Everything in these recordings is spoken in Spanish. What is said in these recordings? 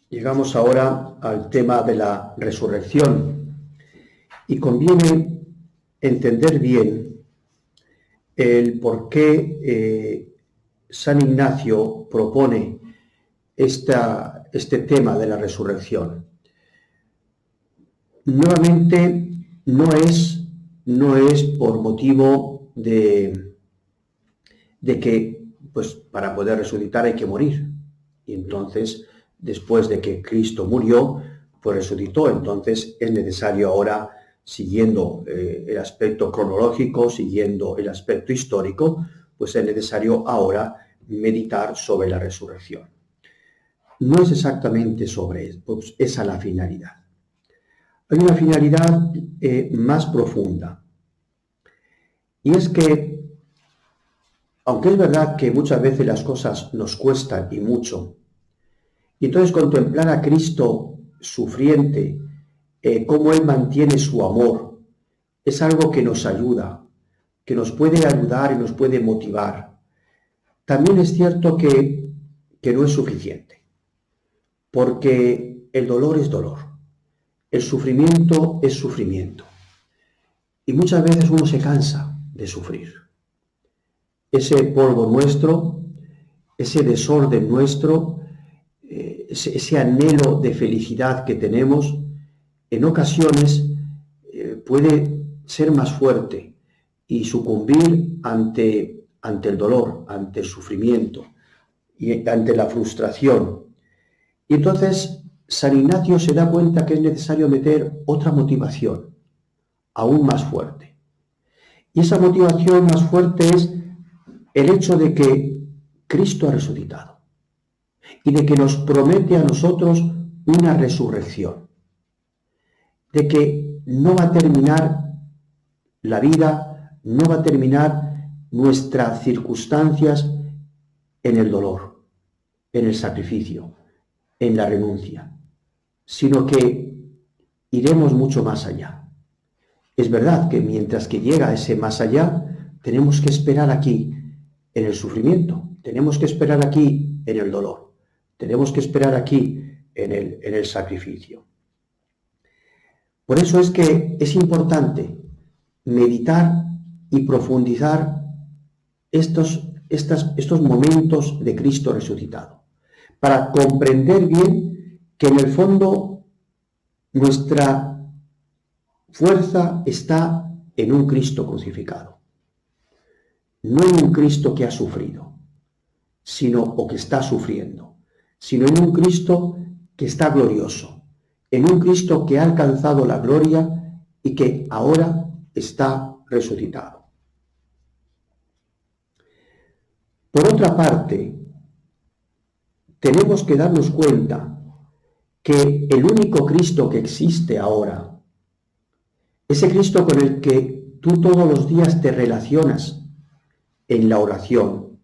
Llegamos ahora al tema de la resurrección y conviene entender bien el por qué San Ignacio propone este tema de la resurrección. Nuevamente, no es por motivo de que pues, para poder resucitar hay que morir. Y entonces, después de que Cristo murió, pues resucitó. Entonces es necesario ahora, siguiendo el aspecto cronológico, siguiendo el aspecto histórico, pues es necesario ahora meditar sobre la resurrección. No es exactamente sobre eso, pues esa la finalidad. Hay una finalidad más profunda. Y es que, aunque es verdad que muchas veces las cosas nos cuestan y mucho, y entonces contemplar a Cristo sufriente, cómo Él mantiene su amor, es algo que nos ayuda, que nos puede ayudar y nos puede motivar. También es cierto que no es suficiente, porque el dolor es dolor, el sufrimiento es sufrimiento. Y muchas veces uno se cansa de sufrir. Ese polvo nuestro, ese desorden nuestro, ese anhelo de felicidad que tenemos, en ocasiones puede ser más fuerte y sucumbir ante el dolor, ante el sufrimiento y ante la frustración. Y entonces San Ignacio se da cuenta que es necesario meter otra motivación, aún más fuerte. Y esa motivación más fuerte es el hecho de que Cristo ha resucitado y de que nos promete a nosotros una resurrección, de que no va a terminar la vida, no va a terminar nuestras circunstancias en el dolor, en el sacrificio, en la renuncia, sino que iremos mucho más allá. Es verdad que mientras que llega ese más allá, tenemos que esperar aquí en el sufrimiento, tenemos que esperar aquí en el dolor, tenemos que esperar aquí en el sacrificio. Por eso es que es importante meditar y profundizar estos momentos de Cristo resucitado, para comprender bien que en el fondo nuestra fuerza está en un Cristo crucificado, no en un Cristo que ha sufrido, o que está sufriendo, sino en un Cristo que está glorioso, en un Cristo que ha alcanzado la gloria y que ahora está resucitado. Por otra parte, tenemos que darnos cuenta que el único Cristo que existe ahora, ese Cristo con el que tú todos los días te relacionas en la oración,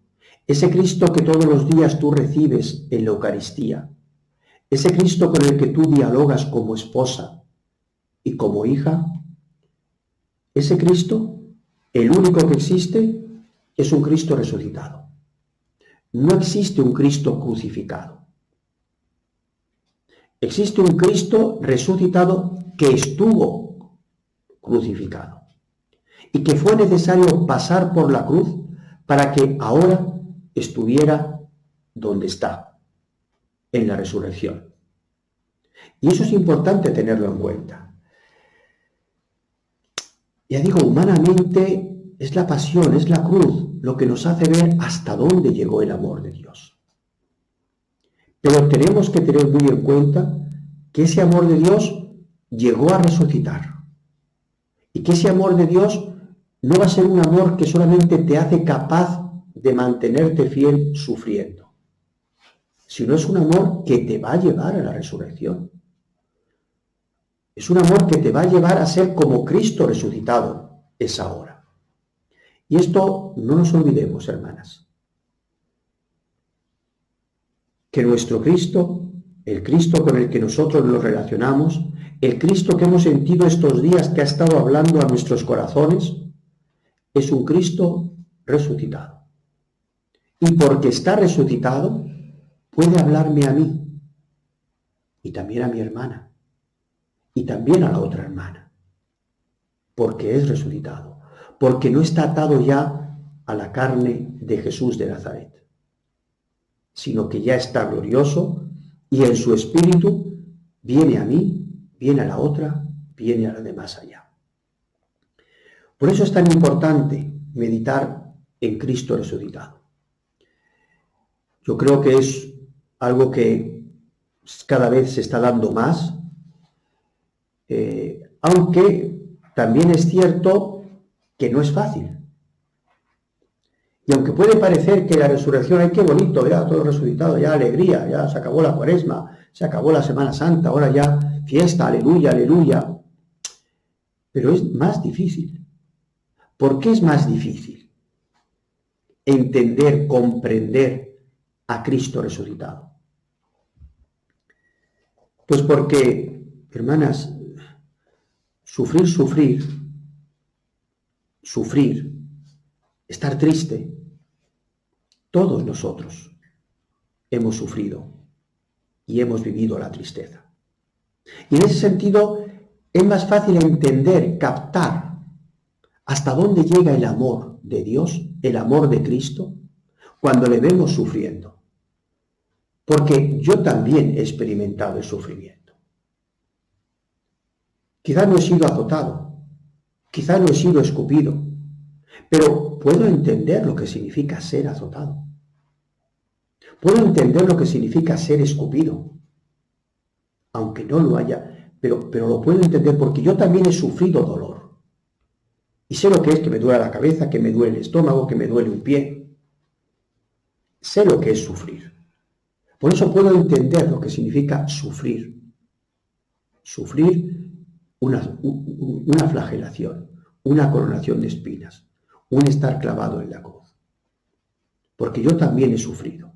ese Cristo que todos los días tú recibes en la Eucaristía, ese Cristo con el que tú dialogas como esposa y como hija, ese Cristo, el único que existe, es un Cristo resucitado. No existe un Cristo crucificado. Existe un Cristo resucitado que estuvo crucificado y que fue necesario pasar por la cruz para que ahora estuviera donde está, en la resurrección. Y eso es importante tenerlo en cuenta. Ya digo, humanamente es la pasión, es la cruz, lo que nos hace ver hasta dónde llegó el amor de Dios. Pero tenemos que tener muy en cuenta que ese amor de Dios llegó a resucitar. Y que ese amor de Dios no va a ser un amor que solamente te hace capaz de mantenerte fiel sufriendo, sino es un amor que te va a llevar a la resurrección. Es un amor que te va a llevar a ser como Cristo resucitado es ahora. Y esto no nos olvidemos, hermanas, que nuestro Cristo, el Cristo con el que nosotros nos relacionamos, el Cristo que hemos sentido estos días que ha estado hablando a nuestros corazones, es un Cristo resucitado. Y porque está resucitado, puede hablarme a mí. y también a mi hermana, y también a la otra hermana, porque es resucitado, porque no está atado ya a la carne de Jesús de Nazaret, sino que ya está glorioso y en su espíritu viene a mí, viene a la otra, viene a la de más allá. Por eso es tan importante meditar en Cristo resucitado. Yo creo que es algo que cada vez se está dando más, aunque también es cierto que no es fácil. Y aunque puede parecer que la resurrección, ¡ay, qué bonito! Ya todo resucitado, ya alegría, ya se acabó la Cuaresma, se acabó la Semana Santa, ahora ya fiesta, aleluya, aleluya. Pero es más difícil. ¿Por qué es más difícil entender, comprender a Cristo resucitado? Pues porque, hermanas, sufrir, estar triste, todos nosotros hemos sufrido y hemos vivido la tristeza. Y en ese sentido es más fácil entender, captar hasta dónde llega el amor de Dios, el amor de Cristo, cuando le vemos sufriendo. Porque yo también he experimentado el sufrimiento. Quizá no he sido azotado, quizá no he sido escupido, pero puedo entender lo que significa ser azotado. Puedo entender lo que significa ser escupido, aunque no lo haya, pero lo puedo entender porque yo también he sufrido dolor. Y sé lo que es que me duele la cabeza, que me duele el estómago, que me duele un pie. Sé lo que es sufrir. Por eso puedo entender lo que significa sufrir. Sufrir una flagelación, una coronación de espinas, un estar clavado en la cruz. Porque yo también he sufrido.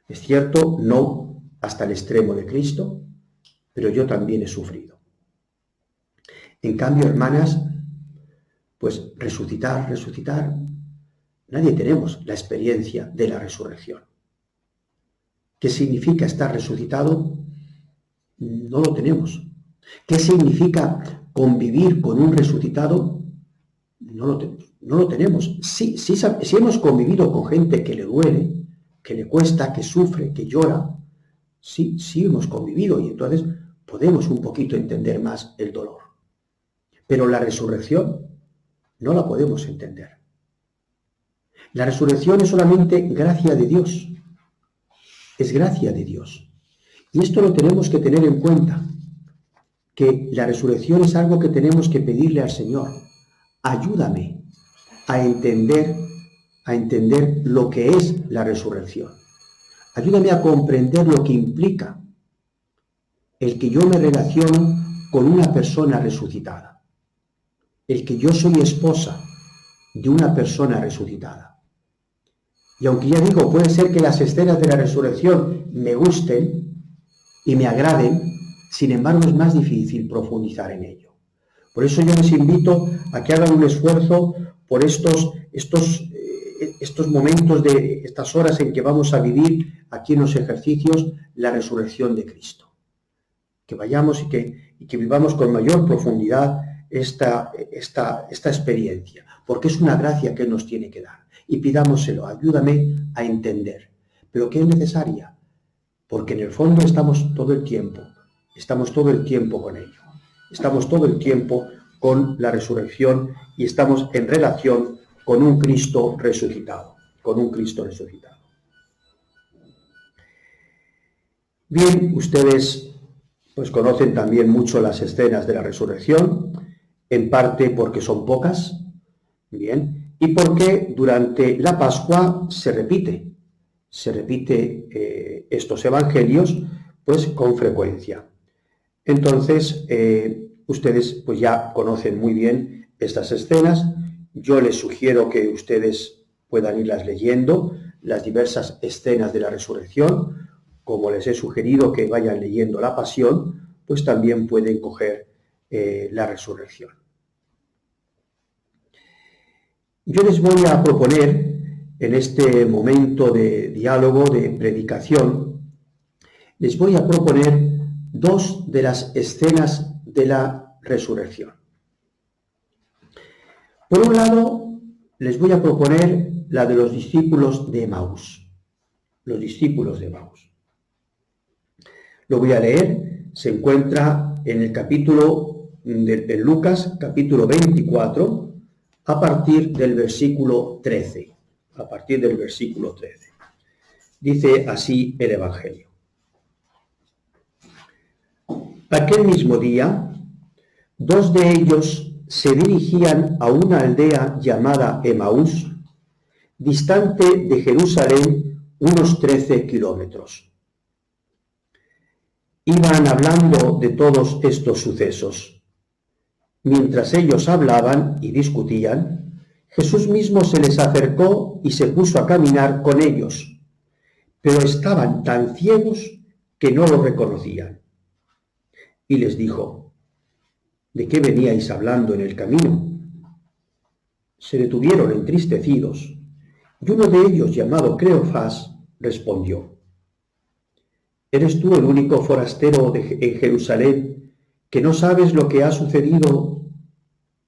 Es cierto, no hasta el extremo de Cristo, pero yo también he sufrido. En cambio, hermanas, pues resucitar, nadie tenemos la experiencia de la resurrección. ¿Qué significa estar resucitado? No lo tenemos. ¿Qué significa convivir con un resucitado? No lo tenemos. Sí hemos convivido con gente que le duele, que le cuesta, que sufre, que llora. Sí hemos convivido y entonces podemos un poquito entender más el dolor. Pero la resurrección no la podemos entender. La resurrección es solamente gracia de Dios. Es gracia de Dios. Y esto lo tenemos que tener en cuenta, que la resurrección es algo que tenemos que pedirle al Señor. Ayúdame a entender lo que es la resurrección. Ayúdame a comprender lo que implica el que yo me relaciono con una persona resucitada. El que yo soy esposa de una persona resucitada. Y aunque ya digo, puede ser que las escenas de la resurrección me gusten y me agraden, sin embargo es más difícil profundizar en ello. Por eso yo les invito a que hagan un esfuerzo por estos momentos, de estas horas en que vamos a vivir aquí en los ejercicios la resurrección de Cristo. Que vayamos y que vivamos con mayor profundidad esta experiencia, porque es una gracia que Él nos tiene que dar. Y pidámoselo, ayúdame a entender, pero que es necesaria, porque en el fondo estamos todo el tiempo con ello. Estamos todo el tiempo con la resurrección y estamos en relación con un Cristo resucitado, Bien, ustedes pues conocen también mucho las escenas de la resurrección, en parte porque son pocas, bien, y porque durante la Pascua se repite estos evangelios pues con frecuencia. Entonces, ustedes pues ya conocen muy bien estas escenas. Yo les sugiero que ustedes puedan irlas leyendo, las diversas escenas de la resurrección. Como les he sugerido que vayan leyendo la pasión, pues también pueden coger la resurrección. Yo les voy a proponer en este momento de diálogo, de predicación, les voy a proponer dos de las escenas de la resurrección. Por un lado, les voy a proponer la de los discípulos de Emaús. Los discípulos de Emaús. Lo voy a leer, se encuentra en el capítulo de Lucas, capítulo 24, a partir del versículo 13. A partir del versículo 13. Dice así el Evangelio. Aquel mismo día, dos de ellos se dirigían a una aldea llamada Emaús, distante de Jerusalén unos 13 kilómetros. Iban hablando de todos estos sucesos. Mientras ellos hablaban y discutían, Jesús mismo se les acercó y se puso a caminar con ellos, pero estaban tan ciegos que no lo reconocían. Y les dijo: ¿de qué veníais hablando en el camino? Se detuvieron entristecidos, y uno de ellos, llamado Cleofás, respondió: ¿eres tú el único forastero en Jerusalén que no sabes lo que ha sucedido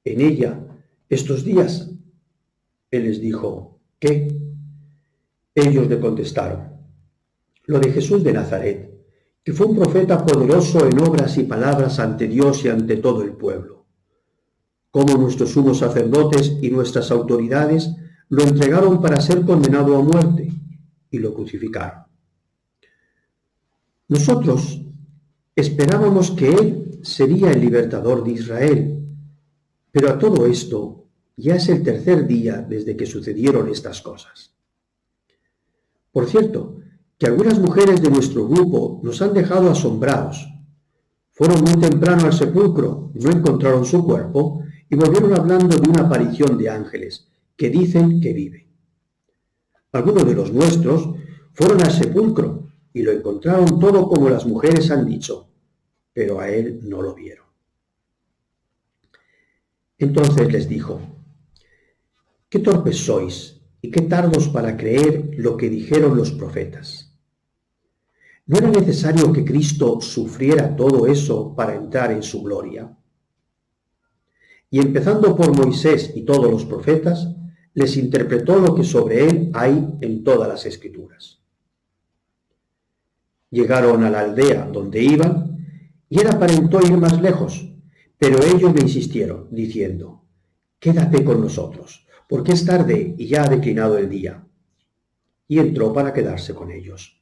en ella estos días? Él les dijo: ¿qué? Ellos le contestaron: lo de Jesús de Nazaret, que fue un profeta poderoso en obras y palabras ante Dios y ante todo el pueblo. Cómo nuestros sumos sacerdotes y nuestras autoridades lo entregaron para ser condenado a muerte y lo crucificaron. Nosotros esperábamos que él sería el libertador de Israel, pero a todo esto ya es el tercer día desde que sucedieron estas cosas. Por cierto, que algunas mujeres de nuestro grupo nos han dejado asombrados. Fueron muy temprano al sepulcro, no encontraron su cuerpo y volvieron hablando de una aparición de ángeles que dicen que vive. Algunos de los nuestros fueron al sepulcro y lo encontraron todo como las mujeres han dicho, pero a él no lo vieron. Entonces les dijo: ¿qué torpes sois y qué tardos para creer lo que dijeron los profetas? ¿No era necesario que Cristo sufriera todo eso para entrar en su gloria? Y empezando por Moisés y todos los profetas, les interpretó lo que sobre él hay en todas las Escrituras. Llegaron a la aldea donde iban, y él aparentó ir más lejos, pero ellos le insistieron, diciendo: quédate con nosotros, porque es tarde y ya ha declinado el día. Y entró para quedarse con ellos.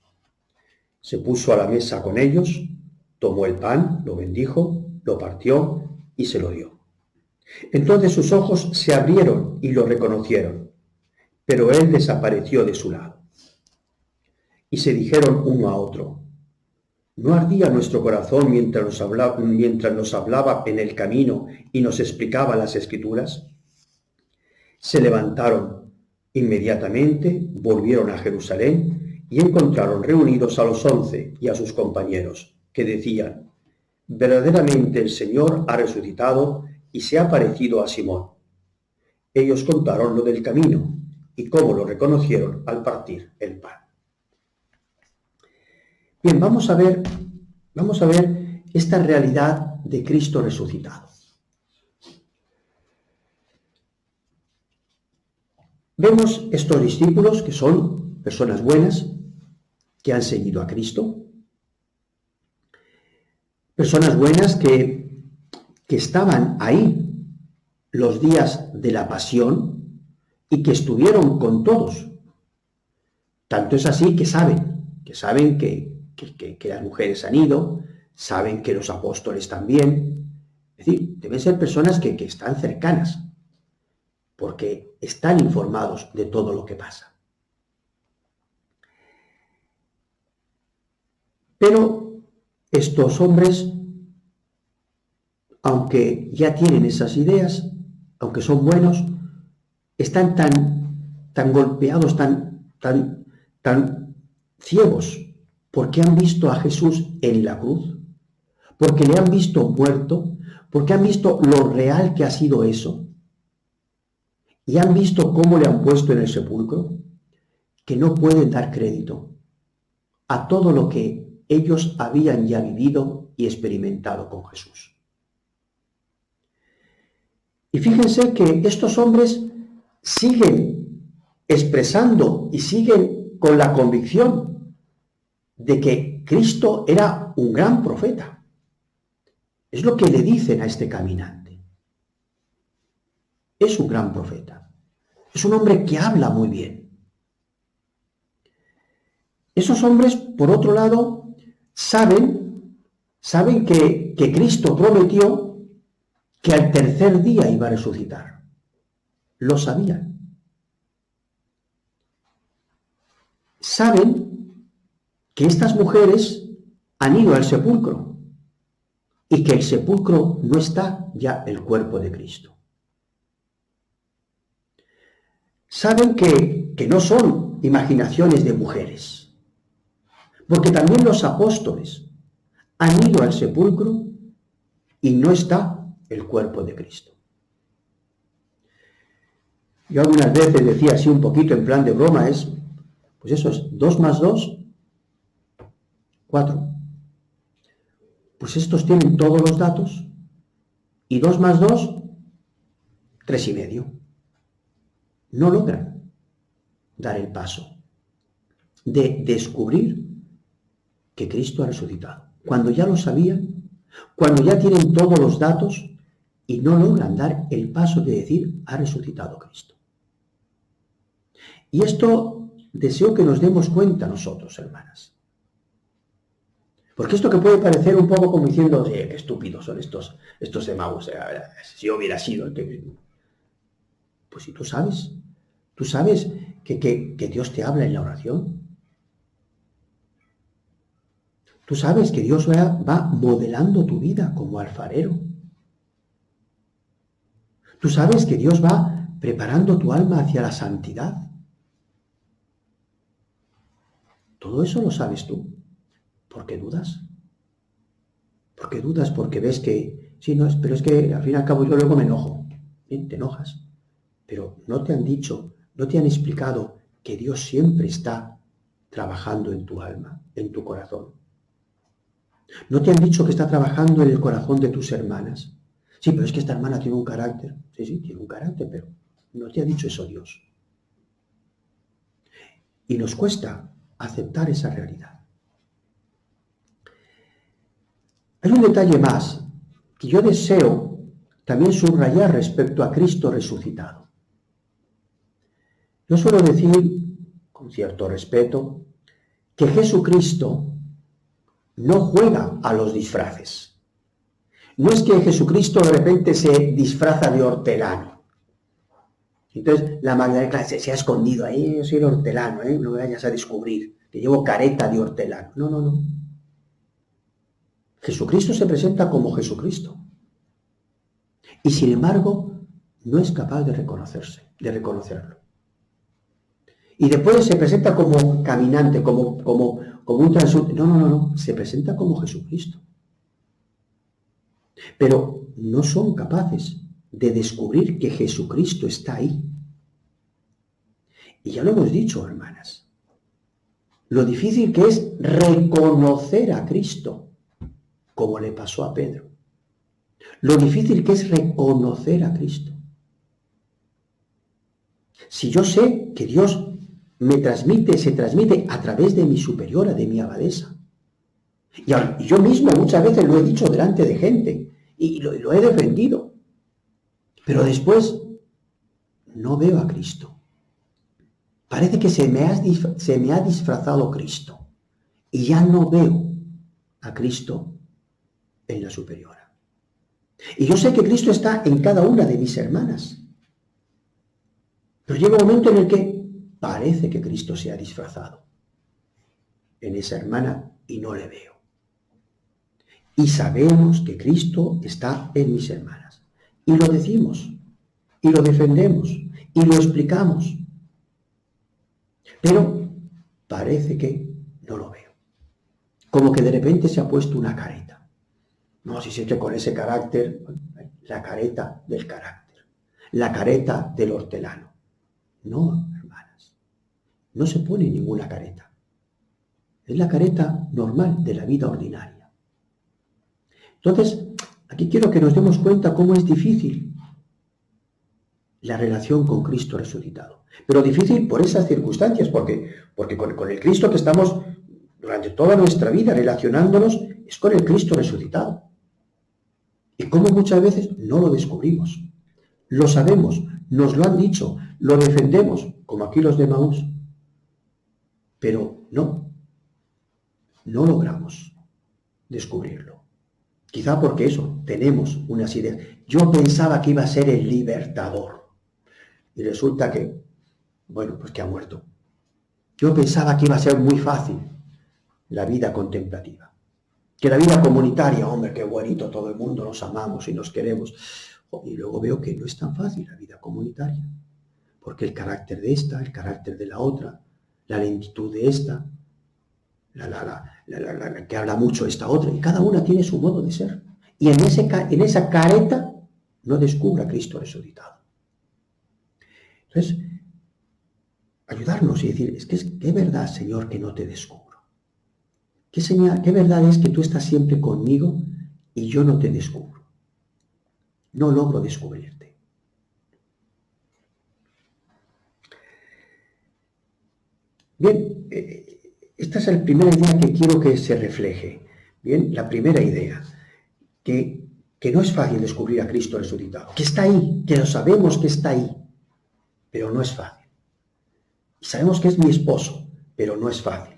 Se puso a la mesa con ellos, tomó el pan, lo bendijo, lo partió y se lo dio. Entonces sus ojos se abrieron y lo reconocieron, pero él desapareció de su lado. Y se dijeron uno a otro: ¿no ardía nuestro corazón mientras nos hablaba en el camino y nos explicaba las Escrituras? Se levantaron inmediatamente, volvieron a Jerusalén y encontraron reunidos a los 11 y a sus compañeros, que decían: verdaderamente el Señor ha resucitado y se ha aparecido a Simón. Ellos contaron lo del camino y cómo lo reconocieron al partir el pan. Bien, vamos a ver esta realidad de Cristo resucitado. Vemos estos discípulos que son personas buenas, que han seguido a Cristo, personas buenas que estaban ahí los días de la pasión y que estuvieron con todos. Tanto es así que saben que las mujeres han ido, saben que los apóstoles también. Es decir, deben ser personas que están cercanas, porque están informados de todo lo que pasa. Pero estos hombres, aunque ya tienen esas ideas, aunque son buenos, están tan golpeados, tan ciegos, porque han visto a Jesús en la cruz, porque le han visto muerto, porque han visto lo real que ha sido eso, y han visto cómo le han puesto en el sepulcro, que no pueden dar crédito a todo lo que ellos habían ya vivido y experimentado con Jesús. Y fíjense que estos hombres siguen expresando y siguen con la convicción de que Cristo era un gran profeta. Es lo que le dicen a este caminante. Es un gran profeta. Es un hombre que habla muy bien. Esos hombres, por otro lado, saben que Cristo prometió que al tercer día iba a resucitar. Lo sabían. Saben que estas mujeres han ido al sepulcro y que el sepulcro no está ya el cuerpo de Cristo. Saben que no son imaginaciones de mujeres, porque también los apóstoles han ido al sepulcro y no está el cuerpo de Cristo. Yo algunas veces decía así un poquito en plan de broma, pues eso es 2 más 2, 4. Pues estos tienen todos los datos y 2 más 2, 3,5. No logran dar el paso de descubrir que Cristo ha resucitado. Cuando ya lo sabían, cuando ya tienen todos los datos y no logran dar el paso de decir, ha resucitado Cristo. Y esto deseo que nos demos cuenta nosotros, hermanas. Porque esto que puede parecer un poco como diciendo, qué estúpidos son estos demagos, si yo hubiera sido el que... Pues si tú sabes que Dios te habla en la oración. Tú sabes que Dios va modelando tu vida como alfarero. Tú sabes que Dios va preparando tu alma hacia la santidad. Todo eso lo sabes tú. ¿Por qué dudas? ¿Por qué dudas? Porque ves que, sí, no, pero es que al fin y al cabo yo luego me enojo. Bien, te enojas. Pero no te han dicho, no te han explicado que Dios siempre está trabajando en tu alma, en tu corazón. No te han dicho que está trabajando en el corazón de tus hermanas. Sí, pero es que esta hermana tiene un carácter. Sí, tiene un carácter, pero no te ha dicho eso Dios. Y nos cuesta aceptar esa realidad. Hay un detalle más que yo deseo también subrayar respecto a Cristo resucitado. Yo suelo decir, con cierto respeto, que Jesucristo no juega a los disfraces. No es que Jesucristo de repente se disfraza de hortelano. Entonces la Magdalena se ha escondido ahí, yo soy el hortelano, no me vayas a descubrir, que llevo careta de hortelano. No. Jesucristo se presenta como Jesucristo. Y sin embargo, no es capaz de reconocerlo. Y después se presenta como caminante, como un transeúnte. No. Se presenta como Jesucristo. Pero no son capaces de descubrir que Jesucristo está ahí. Y ya lo hemos dicho, hermanas. Lo difícil que es reconocer a Cristo, como le pasó a Pedro. Lo difícil que es reconocer a Cristo. Si yo sé que Dios se transmite a través de mi superiora, de mi abadesa. Y yo mismo muchas veces lo he dicho delante de gente y lo he defendido. Pero después no veo a Cristo. Parece que se me ha disfrazado Cristo y ya no veo a Cristo en la superiora. Y yo sé que Cristo está en cada una de mis hermanas. Pero llega un momento en el que parece que Cristo se ha disfrazado en esa hermana y no le veo. Y sabemos que Cristo está en mis hermanas. Y lo decimos, y lo defendemos, y lo explicamos. Pero parece que no lo veo. Como que de repente se ha puesto una careta. No, si siempre con ese carácter, la careta del carácter, la careta del hortelano. No, hermanas, no se pone ninguna careta. Es la careta normal de la vida ordinaria. Entonces, aquí quiero que nos demos cuenta cómo es difícil la relación con Cristo resucitado. Pero difícil por esas circunstancias, porque con el Cristo que estamos durante toda nuestra vida relacionándonos es con el Cristo resucitado. Y cómo muchas veces no lo descubrimos. Lo sabemos, nos lo han dicho, lo defendemos, como aquí los de Emaús. Pero no logramos descubrirlo. Quizá porque eso, tenemos unas ideas. Yo pensaba que iba a ser el libertador. Y resulta que, bueno, pues que ha muerto. Yo pensaba que iba a ser muy fácil la vida contemplativa. Que la vida comunitaria, hombre, qué bonito, todo el mundo nos amamos y nos queremos. Y luego veo que no es tan fácil la vida comunitaria. Porque el carácter de esta, el carácter de la otra, la lentitud de esta, la que habla mucho esta otra, y cada una tiene su modo de ser. Y en esa careta no descubra a Cristo resucitado. Entonces, ayudarnos y decir, ¿qué verdad, Señor, que no te descubro? ¿Qué verdad es que tú estás siempre conmigo y yo no te descubro? No logro descubrirte. Bien, esta es la primera idea que quiero que se refleje. Bien, la primera idea, que no es fácil descubrir a Cristo resucitado, que está ahí, que lo sabemos que está ahí, pero no es fácil. Y sabemos que es mi esposo, pero no es fácil.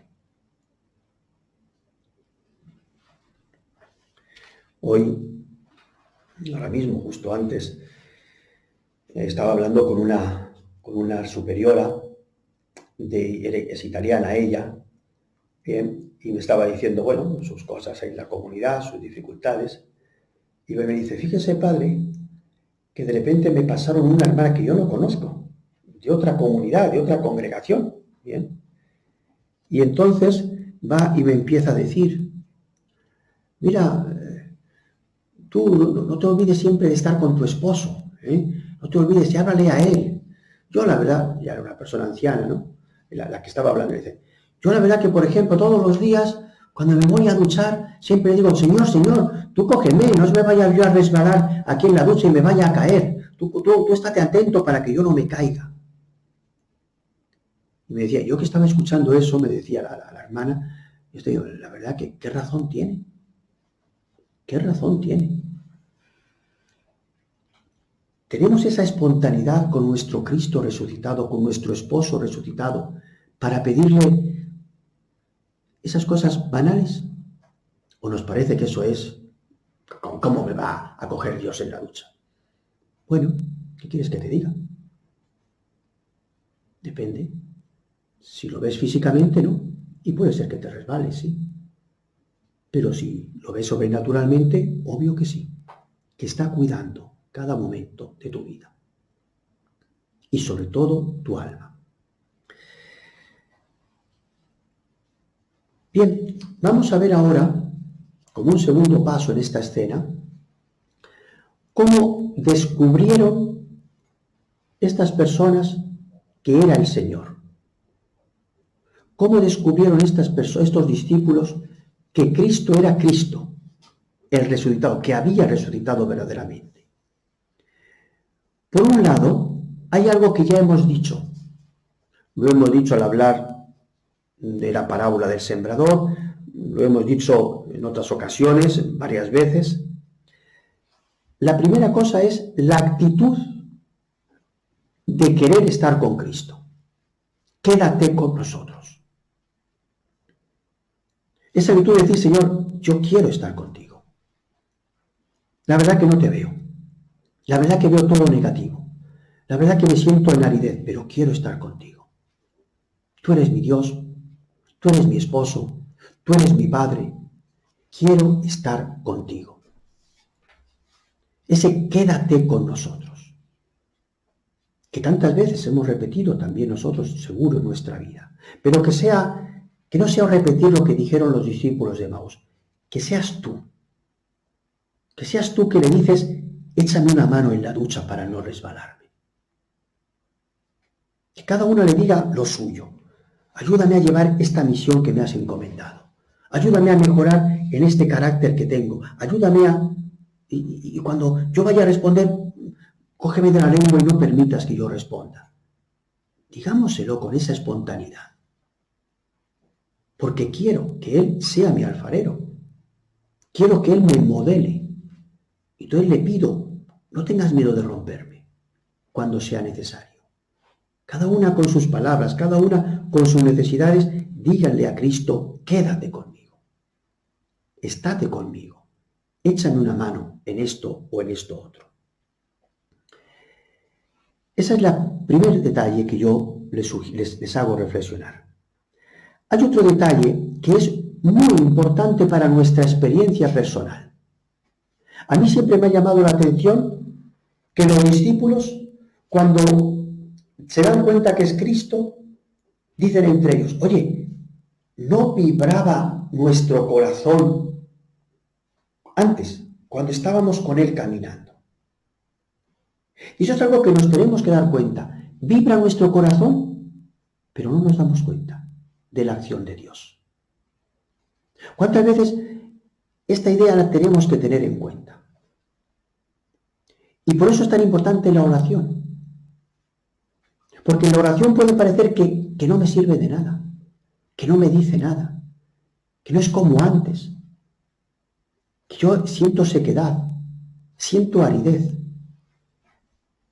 Hoy, ahora mismo, justo antes, estaba hablando con una superiora, es italiana ella, bien, y me estaba diciendo, bueno, sus cosas en la comunidad, sus dificultades, y me dice, fíjese, padre, que de repente me pasaron una hermana que yo no conozco, de otra comunidad, de otra congregación, bien, y entonces va y me empieza a decir, mira, tú no te olvides siempre de estar con tu esposo, no te olvides y háblale a él. Yo la verdad, ya era una persona anciana, ¿no? La que estaba hablando, dice, yo la verdad que, por ejemplo, todos los días, cuando me voy a duchar, siempre digo, Señor, tú cógeme, no me vaya yo a resbalar aquí en la ducha y me vaya a caer. Tú estate atento para que yo no me caiga. Y me decía, yo que estaba escuchando eso, me decía la hermana, yo estoy, la verdad que, ¿qué razón tiene? ¿Qué razón tiene? Tenemos esa espontaneidad con nuestro Cristo resucitado, con nuestro esposo resucitado, para pedirle esas cosas banales. ¿O nos parece que eso es, cómo me va a coger Dios en la ducha? Bueno, ¿qué quieres que te diga? Depende. Si lo ves físicamente, no. Y puede ser que te resbales, sí. Pero si lo ves sobrenaturalmente, obvio que sí. Que está cuidando cada momento de tu vida. Y sobre todo, tu alma. Bien, vamos a ver ahora, como un segundo paso en esta escena, cómo descubrieron estas personas que era el Señor. ¿Cómo descubrieron estos discípulos que Cristo era Cristo, el resucitado, que había resucitado verdaderamente? Por un lado, hay algo que ya hemos dicho. Lo hemos dicho al hablar de la parábola del sembrador, lo hemos dicho en otras ocasiones, varias veces. La primera cosa es la actitud de querer estar con Cristo. Quédate con nosotros. Esa actitud de decir, Señor, yo quiero estar contigo. La verdad que no te veo. La verdad que veo todo negativo. La verdad que me siento en aridez, pero quiero estar contigo. Tú eres mi Dios, tú eres mi esposo, tú eres mi Padre. Quiero estar contigo. Ese quédate con nosotros, que tantas veces hemos repetido también nosotros, seguro, en nuestra vida, pero que no sea repetir lo que dijeron los discípulos de Emaús, que seas tú que le dices, échame una mano en la ducha para no resbalarme. Que cada uno le diga lo suyo. Ayúdame a llevar esta misión que me has encomendado. Ayúdame a mejorar en este carácter que tengo. Ayúdame a... Y cuando yo vaya a responder, cógeme de la lengua y no permitas que yo responda. Digámoselo con esa espontaneidad. Porque quiero que Él sea mi alfarero. Quiero que Él me modele. Y entonces le pido, no tengas miedo de romperme cuando sea necesario. Cada una con sus palabras, cada una con sus necesidades, díganle a Cristo, quédate conmigo. Estate conmigo. Échame una mano en esto o en esto otro. Ese es el primer detalle que yo les hago reflexionar. Hay otro detalle que es muy importante para nuestra experiencia personal. A mí siempre me ha llamado la atención que los discípulos, cuando se dan cuenta que es Cristo, dicen entre ellos, oye, ¿no vibraba nuestro corazón antes, cuando estábamos con Él caminando? Y eso es algo que nos tenemos que dar cuenta. Vibra nuestro corazón, pero no nos damos cuenta de la acción de Dios. ¿Cuántas veces esta idea la tenemos que tener en cuenta? Y por eso es tan importante la oración. Porque en la oración puede parecer que no me sirve de nada, que no me dice nada, que no es como antes, que yo siento sequedad, siento aridez.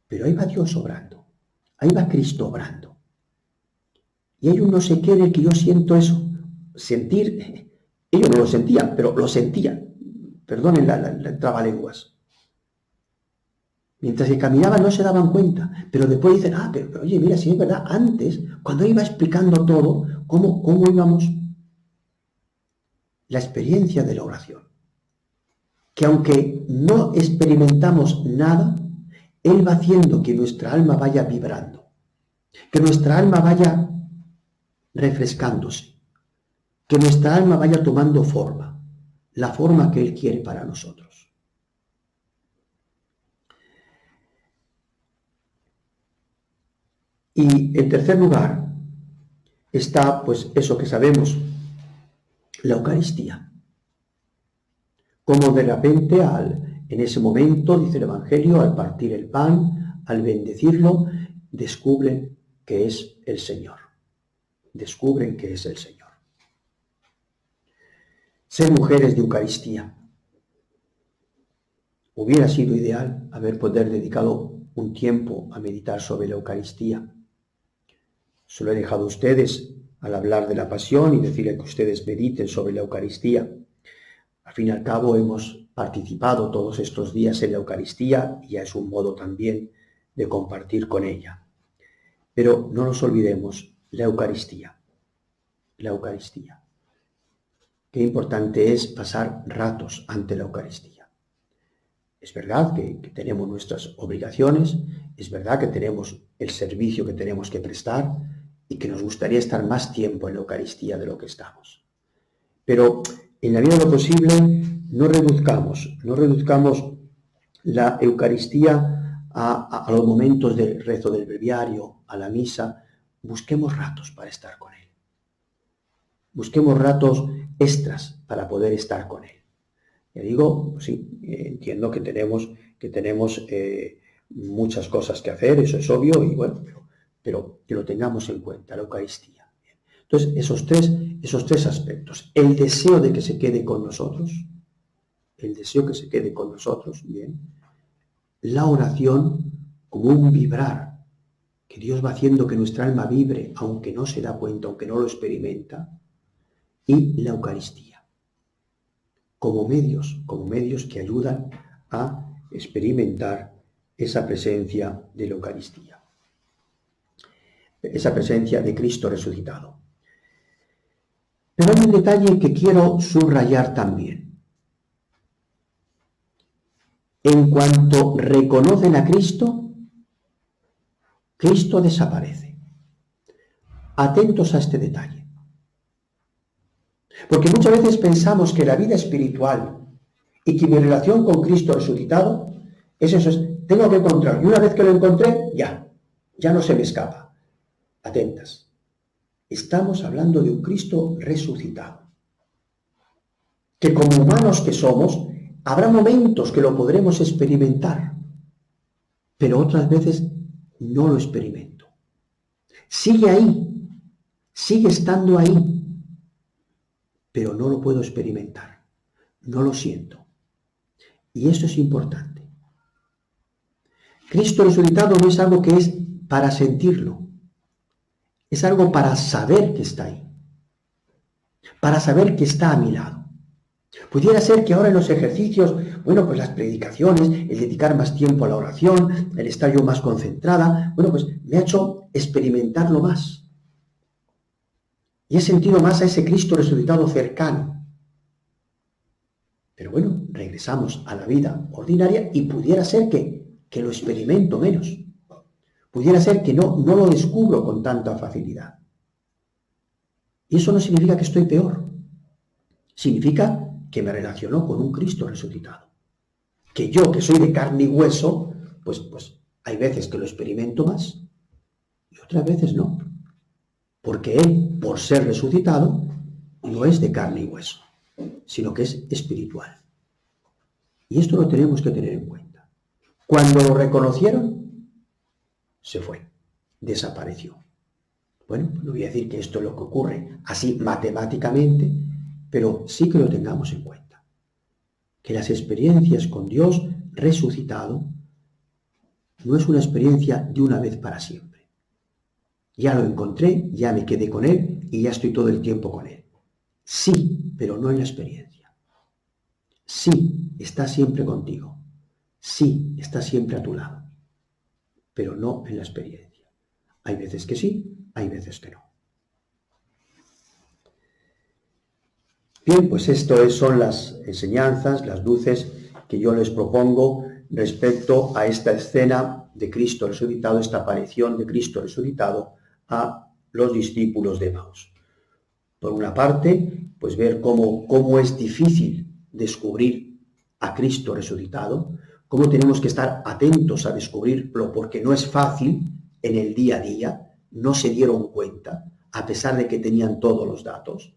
Pero ahí va Dios obrando, ahí va Cristo obrando. Y hay un no sé qué en el que yo siento eso, sentir, ellos no lo sentían, pero lo sentían, perdonen la trabalenguas. Mientras que caminaban no se daban cuenta, pero después dicen, pero oye, mira, si es verdad, antes, cuando iba explicando todo, cómo íbamos, la experiencia de la oración. Que aunque no experimentamos nada, Él va haciendo que nuestra alma vaya vibrando, que nuestra alma vaya refrescándose, que nuestra alma vaya tomando forma, la forma que Él quiere para nosotros. Y en tercer lugar está, pues, eso que sabemos, la Eucaristía. Como de repente, en ese momento, dice el Evangelio, al partir el pan, al bendecirlo, descubren que es el Señor. Descubren que es el Señor. Ser mujeres de Eucaristía. Hubiera sido ideal haber poder dedicado un tiempo a meditar sobre la Eucaristía. Se lo he dejado a ustedes al hablar de la pasión y decirles que ustedes mediten sobre la Eucaristía. Al fin y al cabo hemos participado todos estos días en la Eucaristía y ya es un modo también de compartir con ella. Pero no nos olvidemos, la Eucaristía. La Eucaristía. Qué importante es pasar ratos ante la Eucaristía. Es verdad que tenemos nuestras obligaciones, es verdad que tenemos el servicio que tenemos que prestar y que nos gustaría estar más tiempo en la Eucaristía de lo que estamos. Pero en la medida de lo posible no reduzcamos la Eucaristía a los momentos de rezo del breviario, a la misa. Busquemos ratos para estar con Él. Busquemos ratos extras para poder estar con Él. Ya digo, pues sí, entiendo que tenemos muchas cosas que hacer, eso es obvio, y bueno, pero que lo tengamos en cuenta, la Eucaristía. Entonces, esos tres aspectos. El deseo de que se quede con nosotros, bien. La oración como un vibrar, que Dios va haciendo que nuestra alma vibre, aunque no se da cuenta, aunque no lo experimenta. Y la Eucaristía, como medios que ayudan a experimentar esa presencia de la Eucaristía, esa presencia de Cristo resucitado. Pero hay un detalle que quiero subrayar también. En cuanto reconocen a Cristo, Cristo desaparece. Atentos a este detalle. Porque muchas veces pensamos que la vida espiritual y que mi relación con Cristo resucitado es eso, tengo que encontrarlo. Y una vez que lo encontré, ya no se me escapa. Atentas. Estamos hablando de un Cristo resucitado, que como humanos que somos, habrá momentos que lo podremos experimentar, pero otras veces no lo experimento. Sigue ahí, sigue estando ahí, pero no lo puedo experimentar, no lo siento. Y eso es importante. Cristo resucitado no es algo que es para sentirlo, es algo para saber que está ahí, para saber que está a mi lado. Pudiera ser que ahora en los ejercicios, bueno, pues las predicaciones, el dedicar más tiempo a la oración, el estar yo más concentrada, bueno, pues me ha hecho experimentarlo más. Y he sentido más a ese Cristo resucitado cercano. Pero bueno, regresamos a la vida ordinaria y pudiera ser que lo experimento menos. Pudiera ser que no lo descubro con tanta facilidad. Y eso no significa que estoy peor. Significa que me relaciono con un Cristo resucitado. Que yo, que soy de carne y hueso, pues hay veces que lo experimento más y otras veces no. Porque Él, por ser resucitado, no es de carne y hueso, sino que es espiritual. Y esto lo tenemos que tener en cuenta. Cuando lo reconocieron, se fue, desapareció. Bueno, no voy a decir que esto es lo que ocurre así matemáticamente, pero sí que lo tengamos en cuenta. Que las experiencias con Dios resucitado no es una experiencia de una vez para siempre. Ya lo encontré, ya me quedé con Él y ya estoy todo el tiempo con Él. Sí, pero no en la experiencia. Sí, está siempre contigo. Sí, está siempre a tu lado. Pero no en la experiencia. Hay veces que sí, hay veces que no. Bien, pues esto son las enseñanzas, las luces que yo les propongo respecto a esta escena de Cristo resucitado, esta aparición de Cristo resucitado a los discípulos de Emaús. Por una parte, pues ver cómo es difícil descubrir a Cristo resucitado, cómo tenemos que estar atentos a descubrirlo porque no es fácil en el día a día, no se dieron cuenta, a pesar de que tenían todos los datos.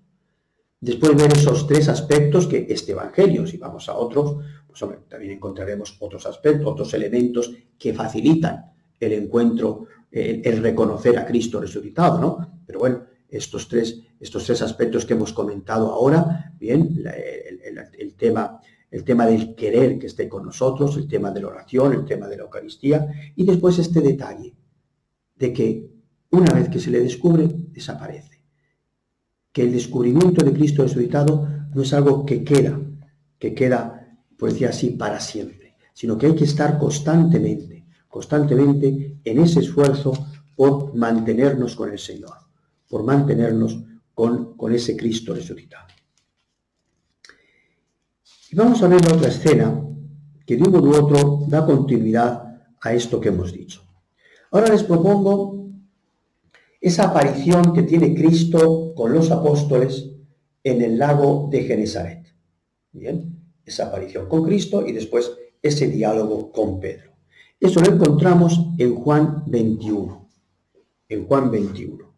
Después ver esos tres aspectos que este Evangelio, si vamos a otros, pues hombre, también encontraremos otros aspectos, otros elementos que facilitan el encuentro, el reconocer a Cristo resucitado, ¿no? Pero bueno, estos tres aspectos que hemos comentado ahora, bien, el tema del querer que esté con nosotros, el tema de la oración, el tema de la Eucaristía, y después este detalle de que una vez que se le descubre, desaparece. Que el descubrimiento de Cristo resucitado no es algo que queda, pues decía así, para siempre, sino que hay que estar constantemente en ese esfuerzo por mantenernos con el Señor, por mantenernos con ese Cristo resucitado. Y vamos a ver la otra escena que de un modo u otro da continuidad a esto que hemos dicho. Ahora les propongo esa aparición que tiene Cristo con los apóstoles en el lago de Genesaret. Bien, esa aparición con Cristo y después ese diálogo con Pedro. Eso lo encontramos en Juan 21. En Juan 21.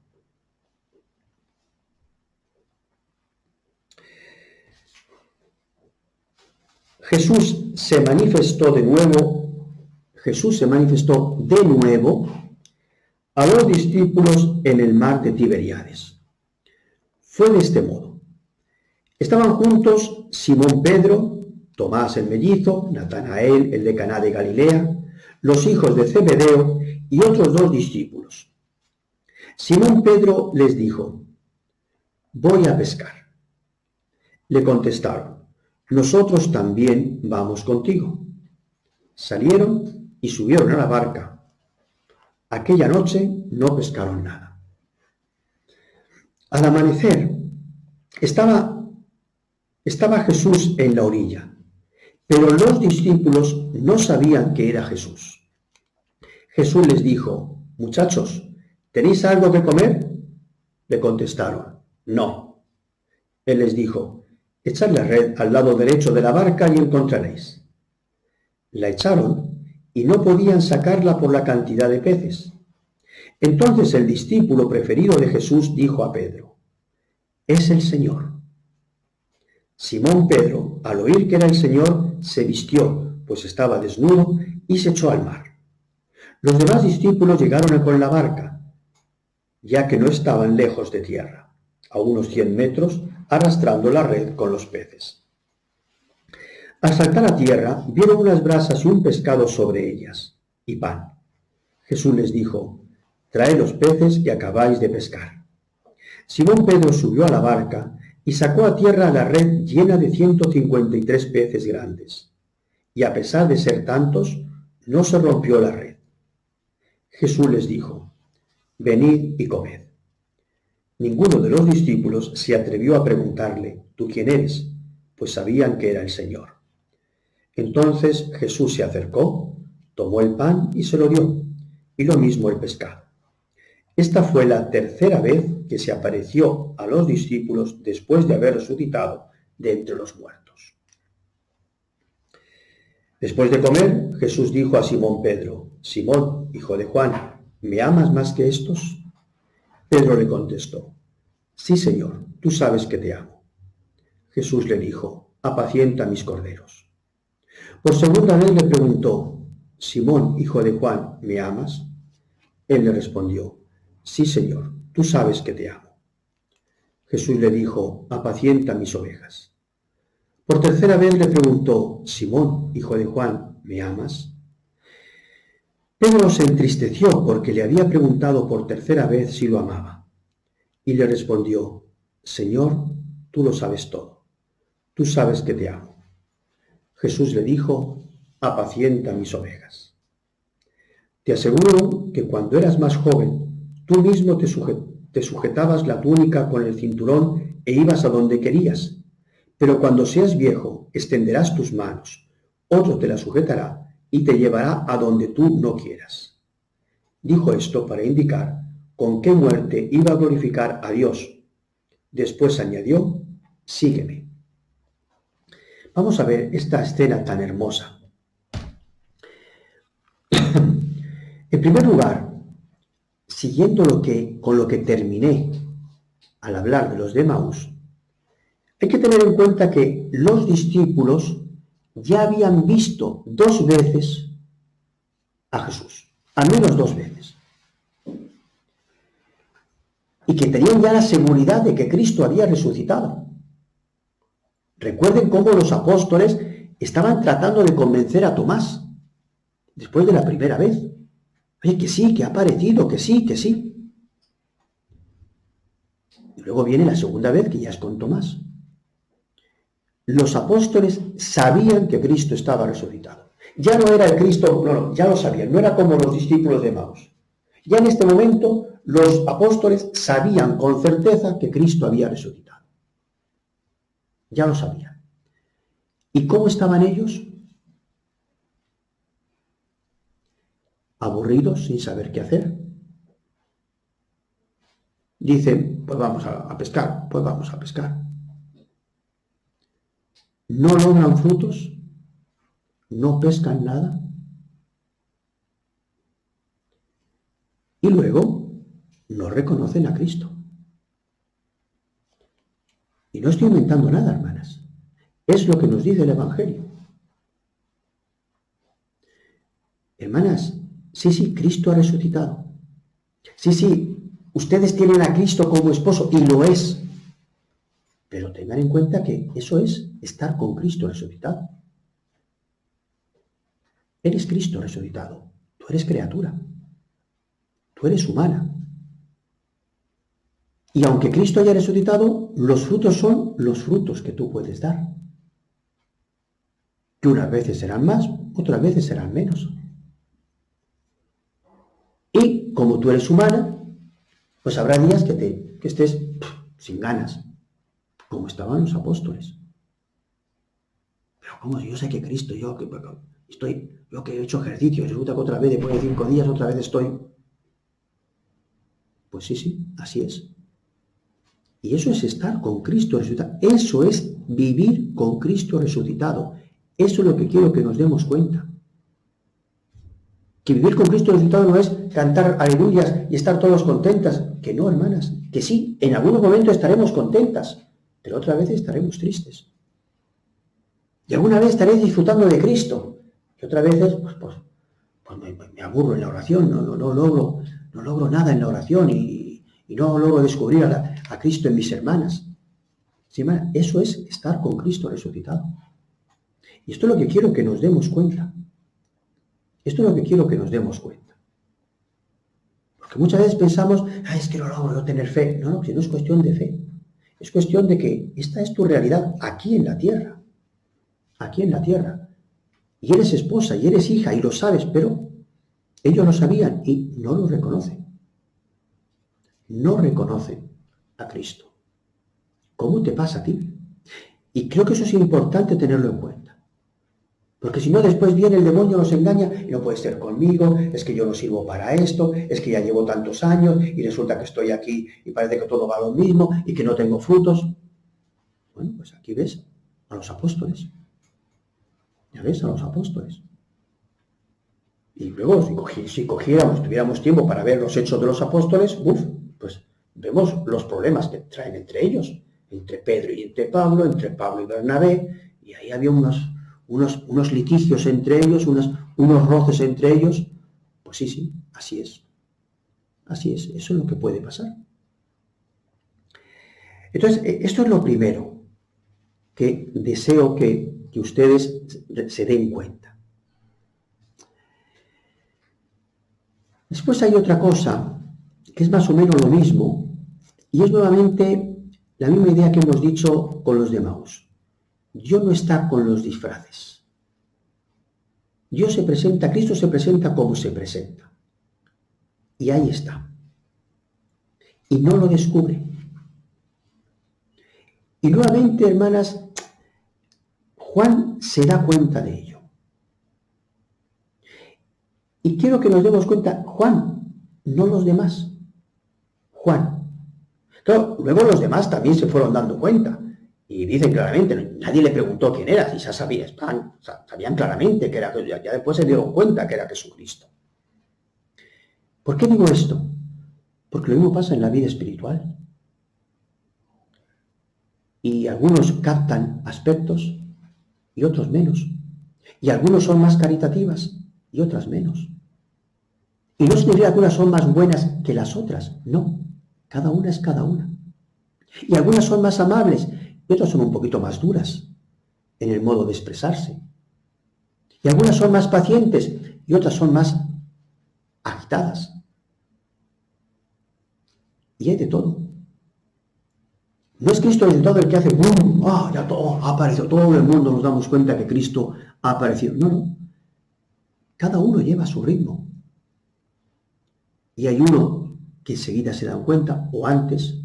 Jesús se manifestó de nuevo a los discípulos en el mar de Tiberíades. Fue de este modo. Estaban juntos Simón Pedro, Tomás el mellizo, Natanael el de Caná de Galilea, los hijos de Zebedeo y otros 2 discípulos. Simón Pedro les dijo: voy a pescar. Le contestaron: nosotros también vamos contigo. Salieron y subieron a la barca. Aquella noche no pescaron nada. Al amanecer estaba Jesús en la orilla, pero los discípulos no sabían que era Jesús. Jesús les dijo: muchachos, ¿tenéis algo que comer? Le contestaron: no. Él les dijo: echad la red al lado derecho de la barca y encontraréis. La echaron y no podían sacarla por la cantidad de peces. Entonces el discípulo preferido de Jesús dijo a Pedro: «Es el Señor». Simón Pedro, al oír que era el Señor, se vistió, pues estaba desnudo, y se echó al mar. Los demás discípulos llegaron con la barca, ya que no estaban lejos de tierra, a unos 100 metros, arrastrando la red con los peces. Al saltar a tierra, vieron unas brasas y un pescado sobre ellas, y pan. Jesús les dijo: «Traed los peces que acabáis de pescar». Simón Pedro subió a la barca y sacó a tierra la red llena de 153 peces grandes, y a pesar de ser tantos, no se rompió la red. Jesús les dijo: «Venid y comed». Ninguno de los discípulos se atrevió a preguntarle: «¿Tú quién eres?», pues sabían que era el Señor. Entonces Jesús se acercó, tomó el pan y se lo dio, y lo mismo el pescado. Esta fue la tercera vez que se apareció a los discípulos después de haber resucitado de entre los muertos. Después de comer, Jesús dijo a Simón Pedro: «Simón, hijo de Juan, ¿me amas más que estos?». Pedro le contestó: «Sí, Señor, tú sabes que te amo». Jesús le dijo: «Apacienta mis corderos». Por segunda vez le preguntó: «Simón, hijo de Juan, ¿me amas?». Él le respondió: «Sí, Señor, tú sabes que te amo». Jesús le dijo: «Apacienta mis ovejas». Por tercera vez le preguntó: «Simón, hijo de Juan, ¿me amas?». Pedro se entristeció porque le había preguntado por tercera vez si lo amaba. Y le respondió: «Señor, tú lo sabes todo. Tú sabes que te amo». Jesús le dijo: «Apacienta mis ovejas». Te aseguro que cuando eras más joven, tú mismo te sujetabas la túnica con el cinturón e ibas a donde querías. Pero cuando seas viejo, extenderás tus manos, otro te la sujetará y te llevará a donde tú no quieras. Dijo esto para indicar con qué muerte iba a glorificar a Dios. Después añadió: «Sígueme». Vamos a ver esta escena tan hermosa. En primer lugar, siguiendo con lo que terminé al hablar de los de Emaús, hay que tener en cuenta que los discípulos ya habían visto 2 veces a Jesús, al menos 2 veces, y que tenían ya la seguridad de que Cristo había resucitado. Recuerden cómo los apóstoles estaban tratando de convencer a Tomás después de la primera vez. Oye, que sí, que ha aparecido, que sí, que sí. Y luego viene la segunda vez, que ya es con Tomás. Los apóstoles sabían que Cristo estaba resucitado. Ya no era el Cristo, no, ya lo sabían, no era como los discípulos de Emaús. Ya en este momento los apóstoles sabían con certeza que Cristo había resucitado. Ya lo sabían. ¿Y cómo estaban ellos? Aburridos, sin saber qué hacer. Dicen: «Pues vamos a pescar, pues vamos a pescar». No logran frutos, no pescan nada. Y luego no reconocen a Cristo. Y no estoy inventando nada, hermanas. Es lo que nos dice el Evangelio. Hermanas, sí, Cristo ha resucitado. Sí, ustedes tienen a Cristo como esposo, y lo es. Pero tengan en cuenta que eso es estar con Cristo resucitado. Eres Cristo resucitado. Tú eres criatura. Tú eres humana. Y aunque Cristo haya resucitado, los frutos son los frutos que tú puedes dar. Que unas veces serán más, otras veces serán menos. Y como tú eres humana, pues habrá días que estés sin ganas, como estaban los apóstoles. Pero como yo sé que Cristo, yo que he hecho ejercicio, resulta que otra vez después de 5 días, otra vez estoy. Pues sí, así es. Y eso es estar con Cristo resucitado. Eso es vivir con Cristo resucitado. Eso es lo que quiero que nos demos cuenta. Que vivir con Cristo resucitado no es cantar aleluyas y estar todos contentas. Que no, hermanas. Que sí, en algunos momentos estaremos contentas, pero otra vez estaremos tristes. Y alguna vez estaré disfrutando de Cristo. Y otras veces, pues me aburro en la oración, no logro nada en la oración y no logro descubrir a Cristo en mis hermanas. Sí, hermana, eso es estar con Cristo resucitado. Y esto es lo que quiero que nos demos cuenta. Esto es lo que quiero que nos demos cuenta. Porque muchas veces pensamos, es que no logro tener fe. No, que no es cuestión de fe. Es cuestión de que esta es tu realidad aquí en la tierra. Aquí en la tierra. Y eres esposa y eres hija y lo sabes, pero ellos lo sabían y no lo reconocen. No reconocen a Cristo. ¿Cómo te pasa a ti? Y creo que eso es importante tenerlo en cuenta. Porque si no, después viene el demonio, nos engaña, y no puede ser conmigo, es que yo no sirvo para esto, es que ya llevo tantos años y resulta que estoy aquí y parece que todo va lo mismo y que no tengo frutos. Bueno, pues aquí ves a los apóstoles. Ya ves a los apóstoles. Y luego, si tuviéramos tiempo para ver los hechos de los apóstoles, pues vemos los problemas que traen entre ellos, entre Pedro y entre Pablo y Bernabé, y ahí había unos litigios entre ellos, unos roces entre ellos. Pues sí, así es. Así es, eso es lo que puede pasar. Entonces, esto es lo primero que deseo que ustedes se den cuenta. Después hay otra cosa que es más o menos lo mismo, y es nuevamente la misma idea que hemos dicho con los de Emaús. Dios no está con los disfraces. Cristo se presenta como se presenta. Y ahí está. Y no lo descubre. Y nuevamente, hermanas, Juan se da cuenta de ello. Y quiero que nos demos cuenta, Juan, no los demás. Juan. Claro, luego los demás también se fueron dando cuenta. Y dicen claramente, nadie le preguntó quién era, y ya sabían claramente que era, ya después se dieron cuenta que era Jesucristo. ¿Por qué digo esto? Porque lo mismo pasa en la vida espiritual. Y algunos captan aspectos y otros menos. Y algunos son más caritativas y otras menos. Y no significa que unas son más buenas que las otras, no. Cada una es cada una. Y algunas son más amables y otras son un poquito más duras en el modo de expresarse. Y algunas son más pacientes y otras son más agitadas. Y hay de todo. No es Cristo resucitado el que hace ¡bum! Ya todo ha aparecido, todo el mundo nos damos cuenta que Cristo ha aparecido. No. Cada uno lleva su ritmo. Y hay uno que enseguida se dan cuenta, o antes.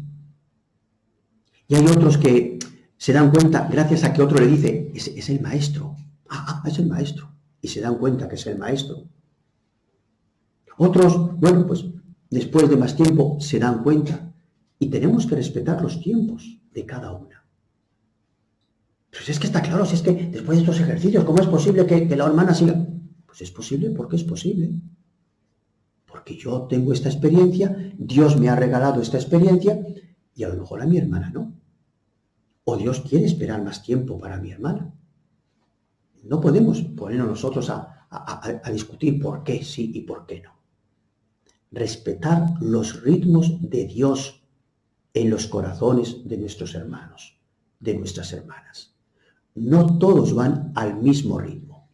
Y hay otros que se dan cuenta gracias a que otro le dice, es el maestro. Es el maestro. Y se dan cuenta que es el maestro. Otros, pues después de más tiempo se dan cuenta. Y tenemos que respetar los tiempos de cada una. Pero si es que está claro, si es que después de estos ejercicios, ¿cómo es posible que la hermana siga? Pues es posible porque es posible. Porque yo tengo esta experiencia, Dios me ha regalado esta experiencia, y a lo mejor a mi hermana no. O Dios quiere esperar más tiempo para mi hermana. No podemos ponernos nosotros a discutir por qué sí y por qué no. Respetar los ritmos de Dios en los corazones de nuestros hermanos, de nuestras hermanas. No todos van al mismo ritmo.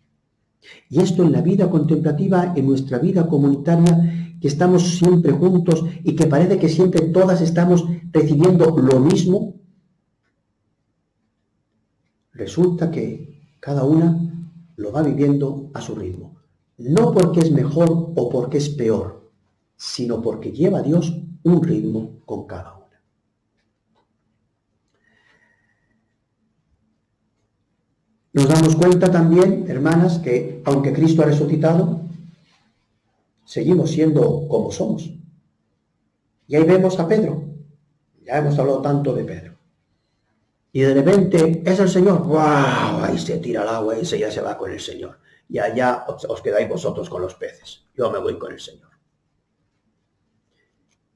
Y esto en la vida contemplativa, en nuestra vida comunitaria, que estamos siempre juntos y que parece que siempre todas estamos recibiendo lo mismo, resulta que cada una lo va viviendo a su ritmo. No porque es mejor o porque es peor, sino porque lleva a Dios un ritmo con cada una. Nos damos cuenta también, hermanas, que aunque Cristo ha resucitado, seguimos siendo como somos. Y ahí vemos a Pedro. Ya hemos hablado tanto de Pedro. Y de repente es el Señor. ¡Wow! Ahí se tira al agua y ya se va con el Señor. y allá os quedáis vosotros con los peces. Yo me voy con el Señor.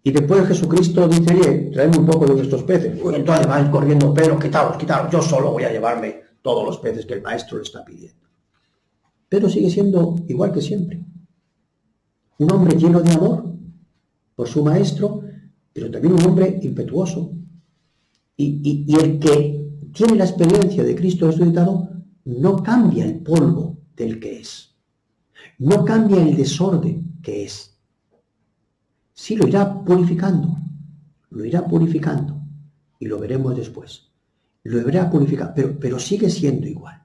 Y después Jesucristo dice, oye, traedme un poco de vuestros peces. Uy, entonces van corriendo Pedro, quitaros, yo solo voy a llevarme todos los peces que el maestro le está pidiendo. Pedro sigue siendo igual que siempre. Un hombre lleno de amor por su maestro, pero también un hombre impetuoso. Y el que tiene la experiencia de Cristo resucitado no cambia el polvo del que es. No cambia el desorden que es. Sí lo irá purificando. Y lo veremos después. Lo irá purificando, pero sigue siendo igual.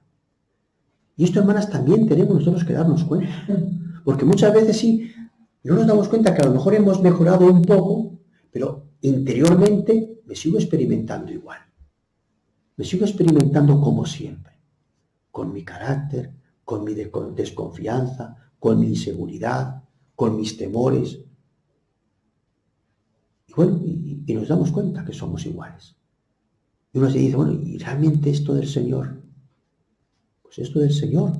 Y esto, hermanas, también tenemos nosotros que darnos cuenta. Porque muchas veces sí, no nos damos cuenta que a lo mejor hemos mejorado un poco, pero interiormente me sigo experimentando igual. Me sigo experimentando como siempre. Con mi carácter, con mi desconfianza, con mi inseguridad, con mis temores. Y bueno, y nos damos cuenta que somos iguales. Y uno se dice, bueno, ¿y realmente esto del Señor? Pues esto del Señor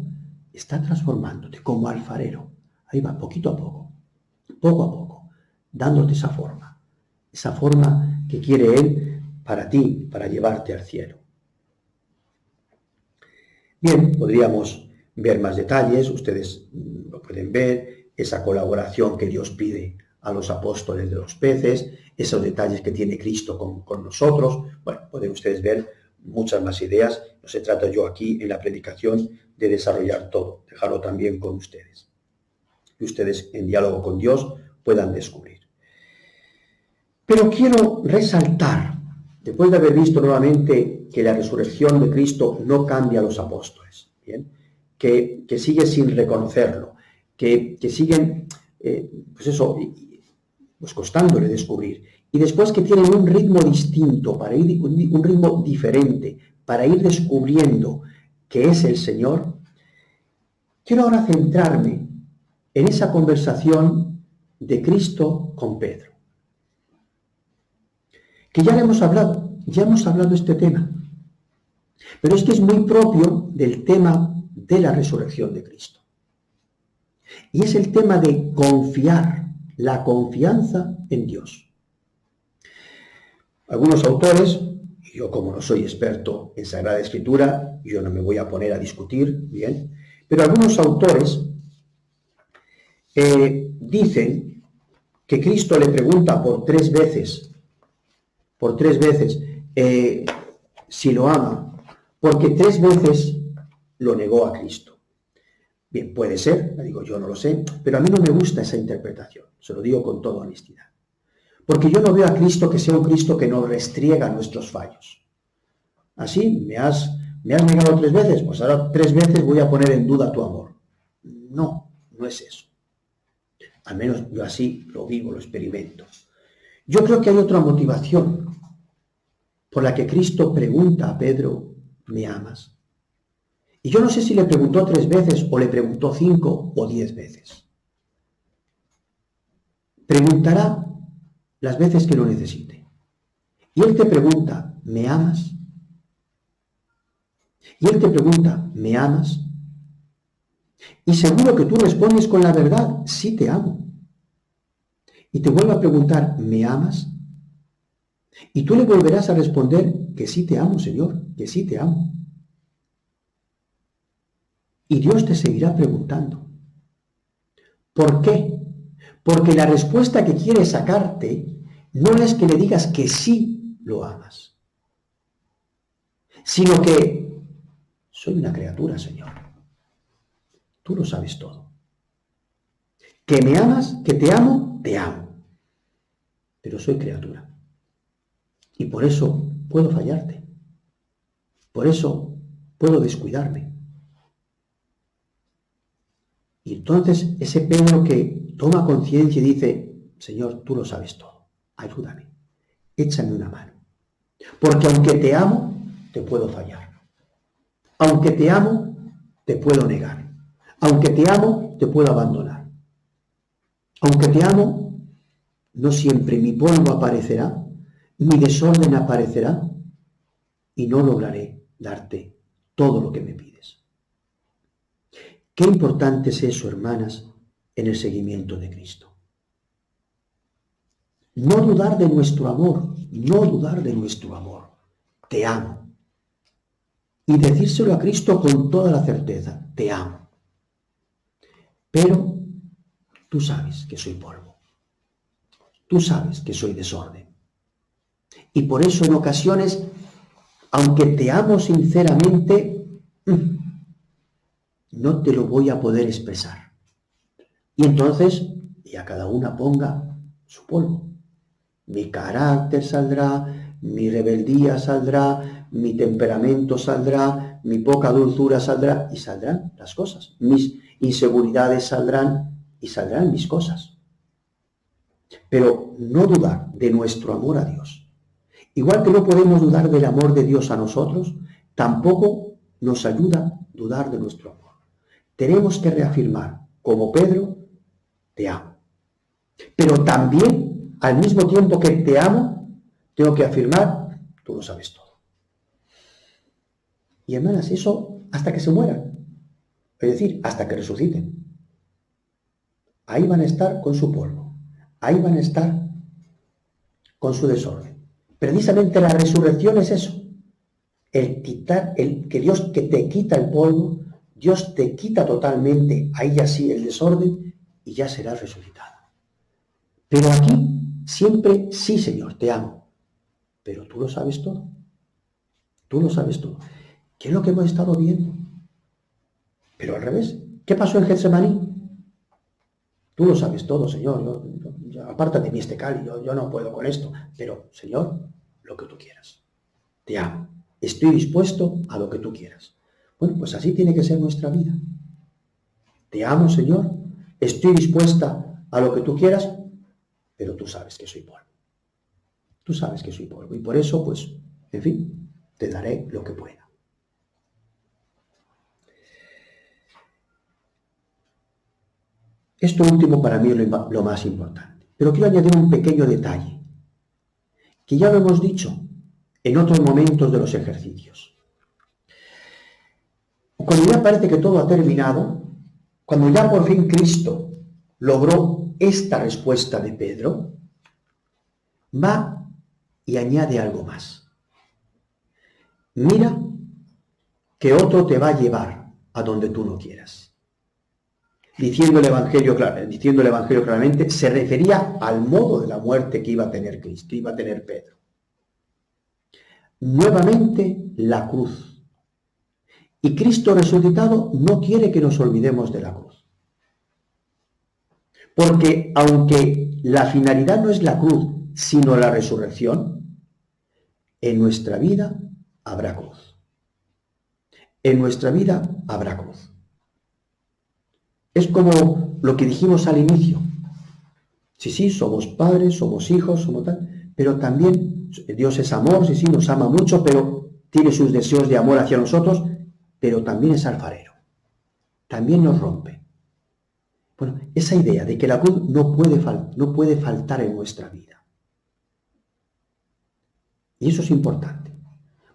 está transformándote como alfarero. Ahí va, poquito a poco, dándote esa forma que quiere Él para ti, para llevarte al cielo. Bien, podríamos ver más detalles, ustedes lo pueden ver, esa colaboración que Dios pide a los apóstoles de los peces, esos detalles que tiene Cristo con nosotros. Bueno, pueden ustedes ver muchas más ideas. No se trata yo aquí en la predicación de desarrollar todo, dejarlo también con ustedes. Y ustedes en diálogo con Dios puedan descubrir. Pero quiero resaltar, después de haber visto nuevamente que la resurrección de Cristo no cambia a los apóstoles, ¿bien? Que sigue sin reconocerlo, que siguen, pues costándole descubrir. Y después que tienen un ritmo distinto, un ritmo diferente, para ir descubriendo que es el Señor. Quiero ahora centrarme en esa conversación de Cristo con Pedro. Que ya hemos hablado de este tema. Pero es que es muy propio del tema de la resurrección de Cristo. Y es el tema de confiar, la confianza en Dios. Algunos autores, y yo como no soy experto en Sagrada Escritura, yo no me voy a poner a discutir, bien, pero algunos autores dicen que Cristo le pregunta por tres veces si lo ama, porque 3 veces lo negó a Cristo. Bien, puede ser, digo yo no lo sé, pero a mí no me gusta esa interpretación, se lo digo con toda honestidad. Porque yo no veo a Cristo que sea un Cristo que nos restriega nuestros fallos. Así, me has negado 3 veces, pues ahora 3 veces voy a poner en duda tu amor. No es eso. Al menos yo así lo vivo, lo experimento. Yo creo que hay otra motivación por la que Cristo pregunta a Pedro, ¿me amas? Y yo no sé si le preguntó 3 veces o le preguntó 5 o 10 veces. Preguntará las veces que lo necesite. Y Él te pregunta, ¿me amas? Y Él te pregunta, ¿me amas? Y seguro que tú respondes con la verdad, sí te amo. Y te vuelve a preguntar, ¿me amas? Y tú le volverás a responder que sí te amo, Señor, que sí te amo. Y Dios te seguirá preguntando. ¿Por qué? Porque la respuesta que quiere sacarte no es que le digas que sí lo amas, sino que soy una criatura, Señor. Tú lo sabes todo. Que me amas, que te amo, pero soy criatura. Y por eso puedo fallarte. Por eso puedo descuidarme. Y entonces ese Pedro que toma conciencia y dice, Señor, tú lo sabes todo. Ayúdame. Échame una mano. Porque aunque te amo, te puedo fallar. Aunque te amo, te puedo negar. Aunque te amo, te puedo abandonar. Aunque te amo, no siempre mi polvo aparecerá, mi desorden aparecerá y no lograré darte todo lo que me pides. Qué importante es eso, hermanas, en el seguimiento de Cristo. No dudar de nuestro amor, no dudar de nuestro amor. Te amo. Y decírselo a Cristo con toda la certeza, te amo. Pero tú sabes que soy polvo. Tú sabes que soy desorden. Y por eso en ocasiones, aunque te amo sinceramente, no te lo voy a poder expresar. Y entonces, y a cada una ponga su polvo. Mi carácter saldrá, mi rebeldía saldrá, mi temperamento saldrá, mi poca dulzura saldrá, y saldrán las cosas. Mis inseguridades saldrán y saldrán mis cosas. Pero no dudar de nuestro amor a Dios. Igual que no podemos dudar del amor de Dios a nosotros, tampoco nos ayuda a dudar de nuestro amor. Tenemos que reafirmar, como Pedro, te amo. Pero también, al mismo tiempo que te amo, tengo que afirmar, tú lo sabes todo. Y hermanas, eso hasta que se mueran. Es decir, hasta que resuciten. Ahí van a estar con su polvo. Ahí van a estar con su desorden. Precisamente la resurrección es eso. Que Dios que te quita el polvo, Dios te quita totalmente, ahí así el desorden, y ya serás resucitado. Pero aquí siempre, sí, Señor, te amo. Pero tú lo sabes todo. Tú lo sabes todo. ¿Qué es lo que hemos estado viendo? Pero al revés, ¿qué pasó en Getsemaní? Tú lo sabes todo, Señor. Apártate de mí este cáliz, yo no puedo con esto. Pero, Señor, lo que tú quieras. Te amo. Estoy dispuesto a lo que tú quieras. Bueno, pues así tiene que ser nuestra vida. Te amo, Señor. Estoy dispuesta a lo que tú quieras, pero tú sabes que soy polvo. Tú sabes que soy polvo. Y por eso, pues, en fin, te daré lo que pueda. Esto último para mí es lo más importante. Pero quiero añadir un pequeño detalle, que ya lo hemos dicho en otros momentos de los ejercicios. Cuando ya parece que todo ha terminado, cuando ya por fin Cristo logró esta respuesta de Pedro, va y añade algo más. Mira que otro te va a llevar a donde tú no quieras. Diciendo el Evangelio claramente, se refería al modo de la muerte que iba a tener Cristo, que iba a tener Pedro. Nuevamente la cruz. Y Cristo resucitado no quiere que nos olvidemos de la cruz. Porque aunque la finalidad no es la cruz, sino la resurrección, en nuestra vida habrá cruz. En nuestra vida habrá cruz. Es como lo que dijimos al inicio. Sí, somos padres, somos hijos, somos tal, pero también Dios es amor, sí, nos ama mucho, pero tiene sus deseos de amor hacia nosotros, pero también es alfarero. También nos rompe. Bueno, esa idea de que la cruz no puede faltar en nuestra vida. Y eso es importante.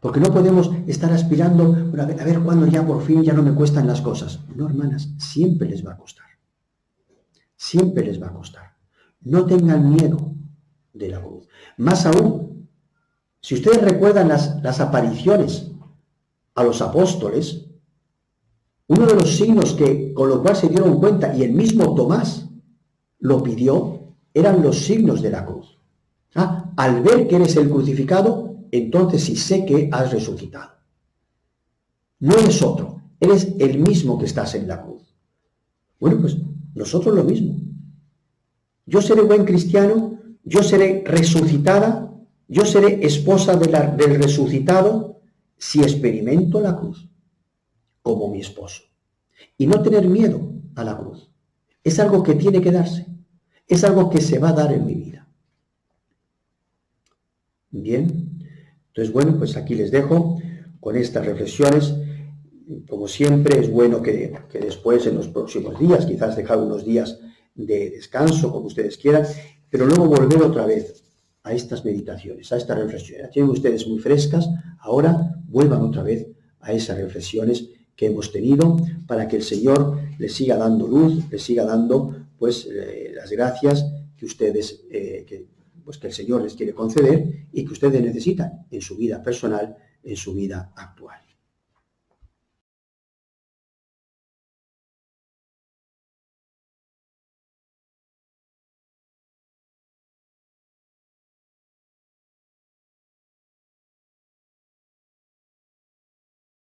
Porque no podemos estar aspirando, bueno, a ver cuándo ya por fin ya no me cuestan las cosas. No, hermanas, siempre les va a costar. Siempre les va a costar. No tengan miedo de la cruz. Más aún, si ustedes recuerdan las apariciones a los apóstoles, uno de los signos con lo cual se dieron cuenta, y el mismo Tomás lo pidió, eran los signos de la cruz. Al ver que eres el crucificado, entonces sí sé que has resucitado. No eres otro, eres el mismo que estás en la cruz. Bueno, pues nosotros lo mismo. Yo seré buen cristiano, yo seré resucitada, yo seré esposa del resucitado si experimento la cruz como mi esposo. Y no tener miedo a la cruz. Es algo que tiene que darse. Es algo que se va a dar en mi vida. Bien. Entonces, bueno, pues aquí les dejo con estas reflexiones. Como siempre, es bueno que después, en los próximos días, quizás dejar unos días de descanso, como ustedes quieran, pero luego volver otra vez a estas meditaciones, a estas reflexiones. Las tienen ustedes muy frescas, ahora vuelvan otra vez a esas reflexiones que hemos tenido, para que el Señor les siga dando luz, les siga dando pues las gracias que ustedes, que el Señor les quiere conceder y que ustedes necesitan en su vida personal, en su vida actual.